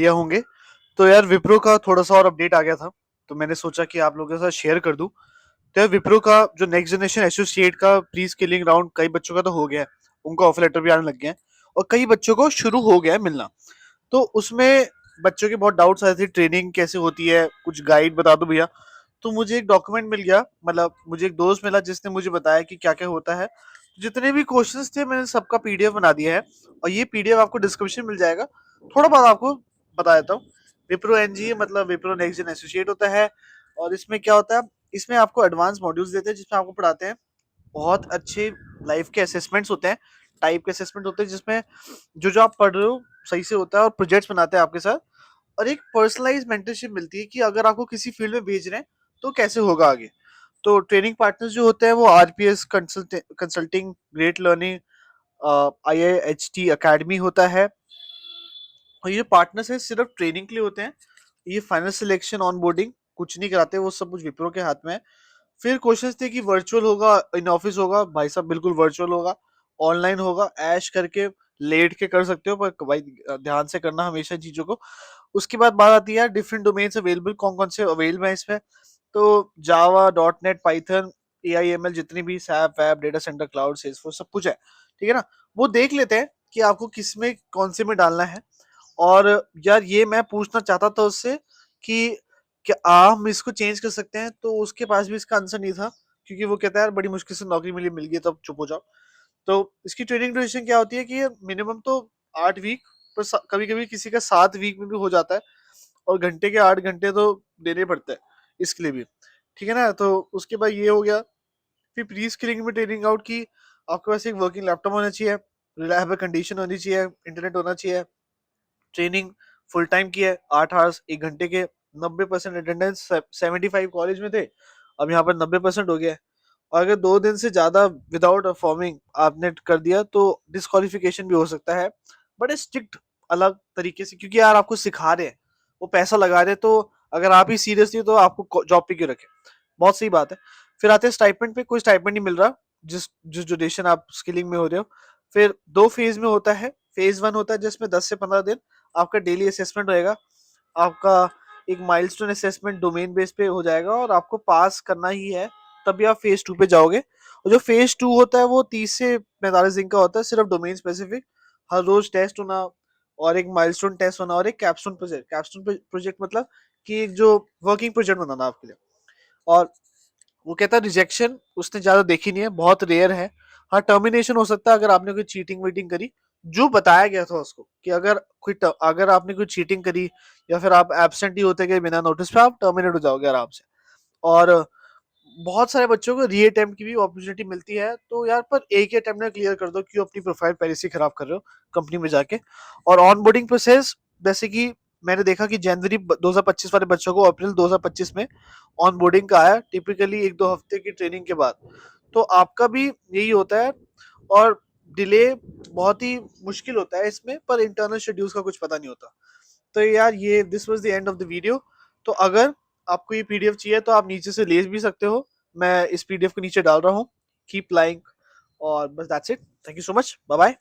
दिया होंगे। तो यार विप्रो का थोड़ा सा और अपडेट आ गया था, तो मैंने सोचा कि आप लोगों के साथ शेयर कर दूं। तो यार विप्रो का जो नेक्स्ट जनरेशन एसोसिएट का प्री स्किलिंग राउंड कई बच्चों का तो हो गया है, उनका ऑफर लेटर भी आने लग गया है और कई बच्चों को शुरू हो गया है मिलना। तो उसमें बच्चों के बहुत डाउट्स आए थे, ट्रेनिंग कैसे होती है, कुछ गाइड बता दो भैया। तो मुझे एक डॉक्यूमेंट मिल गया, मतलब मुझे एक दोस्त मिला जिसने मुझे बताया कि क्या क्या होता है। जितने भी क्वेश्चंस थे मैंने सबका पीडीएफ बना दिया है और ये पीडीएफ आपको डिस्क्रिप्शन मिल जाएगा। थोड़ा बहुत आपको बता देता हूँ। विप्रो एनजीए मतलब विप्रो नेक्स्ट जन एसोसिएट होता है। और इसमें क्या होता है, इसमें आपको एडवांस मॉड्यूल्स देते हैं जिसमें आपको पढ़ाते हैं बहुत अच्छे लाइफ के असेसमेंट्स होते हैं, टाइप के असेसमेंट होते हैं जिसमें जो जो आप पढ़ रहे हो सही से होता है और प्रोजेक्ट्स बनाते हैं आपके साथ। और एक पर्सनलाइज मेंटरशिप मिलती है कि अगर आपको किसी फील्ड में भेज रहे हैं तो कैसे होगा आगे। तो ट्रेनिंग पार्टनर्स जो होते हैं वो RPS consulting, great learning, IIHT academy होता है। और ये पार्टनर्स है सिर्फ ट्रेनिंग के लिए होते हैं। ये फाइनल सिलेक्शन ऑन बोर्डिंग कुछ नहीं कराते, वो सब कुछ विप्रो के हाथ में है। फिर क्वेश्चंस थे कि वर्चुअल होगा इन ऑफिस होगा, भाई साहब बिल्कुल वर्चुअल होगा, ऑनलाइन होगा, ऐश करके लेट के कर सकते हो पर भाई ध्यान से करना हमेशा चीजों को। उसके बाद बात आती है डिफरेंट डोमेन्स अवेलेबल, कौन कौन से अवेलेबल है इसमें। तो Java, dot net, Python, A I M L, जितनी भी सैप वैप, डेटा सेंटर, क्लाउड, सेल्सफोर्स, सब कुछ है। ठीक है ना। वो देख लेते हैं कि आपको किस में कौन से में डालना है। और यार ये मैं पूछना चाहता था उससे कि क्या हम इसको चेंज कर सकते हैं, तो उसके पास भी इसका आंसर नहीं था, क्योंकि वो कहता है यार बड़ी मुश्किल से नौकरी मिल गई तब चुप हो जाओ। तो इसकी ट्रेनिंग ड्यूरेशन क्या होती है कि मिनिमम तो 8 वीक, पर कभी कभी किसी का 7 वीक में भी हो जाता है। और घंटे के 8 घंटे तो देने पड़ते हैं इसके लिए भी। ठीक है ना। तो उसके बाद ये हो गया। फिर प्री स्किलिंग में ट्रेनिंग आउट की, आपके पास एक वर्किंग लैपटॉप होना चाहिए, रिलायबल कंडीशन होनी चाहिए, इंटरनेट होना चाहिए। ट्रेनिंग फुल टाइम की है, 8 आवर्स, 1 घंटे के। 90% अटेंडेंस, 75 कॉलेज में थे, अब यहाँ पर 90% हो गया है। और अगर 2 दिन से ज्यादा विदाउट परफॉर्मिंग आपने कर दिया तो डिस्कालिफिकेशन भी हो सकता है। बड़े स्ट्रिक्ट अलग तरीके से, क्योंकि यार आपको सिखा रहे हैं, वो पैसा लगा रहे हैं, तो अगर आप ही सीरियस नहीं हो तो आपको जॉब पे क्यों रखे। बहुत सही बात है। फिर आते हैं स्टाइपेंड पे, कोई स्टाइपेंड नहीं मिल रहा जिस जिस ड्यूरेशन आप स्किलिंग में हो रहे हो। फिर 2 फेज में होता है। फेज 1 होता है जिसमें 10 से 15 दिन आपका डेली असेसमेंट रहेगा। आपका एक माइलस्टोन असेसमेंट डोमेन बेस पे हो जाएगा और आपको पास करना ही है, तभी आप फेज 2 पे जाओगे। और जो फेज 2 होता है वो 30 से 45 दिन का होता है, सिर्फ डोमेन स्पेसिफिक। हर रोज टेस्ट होना, और एक माइलस्टोन टेस्ट होना, और एक कैप्स्टोन प्रोजेक्ट। कैप्स्टोन प्रोजेक्ट मतलब कि एक जो वर्किंग प्रोजेक्ट बनाना आपके लिए। और वो कहता है रिजेक्शन उसने ज्यादा देखी नहीं है, बहुत रेयर है। हाँ, टर्मिनेशन हो सकता है अगर आपने कोई चीटिंग वीटिंग करी, जो बताया गया था उसको कि अगर आपने कोई चीटिंग करी या फिर आप एबसेंट ही होते गए बिना नोटिस पे, आप टर्मिनेट हो जाओगे आराम से। और बहुत सारे बच्चों को री अटेम्प्ट की भी अपॉर्चुनिटी मिलती है। तो यार पर एक ही अटेम्प्ट में क्लियर कर दो, क्यों अपनी प्रोफाइल पहले से खराब कर रहे हो कंपनी में जाके। और ऑन बोर्डिंग प्रोसेस, जैसे कि मैंने देखा कि जनवरी 2025 वाले बच्चों को अप्रैल 2025 में ऑन बोर्डिंग का आया, टिपिकली 1-2 हफ्ते की ट्रेनिंग के बाद। तो आपका भी यही होता है। और डिले बहुत ही मुश्किल होता है इसमें, पर इंटरनल शेड्यूल्स का कुछ पता नहीं होता। तो यार ये this was the end of the video. तो अगर आपको ये पीडीएफ चाहिए तो आप नीचे से ले भी सकते हो, मैं इस पीडीएफ को नीचे डाल रहा हूँ। कीप लाइक, और बस that's it. Thank you so much, bye bye.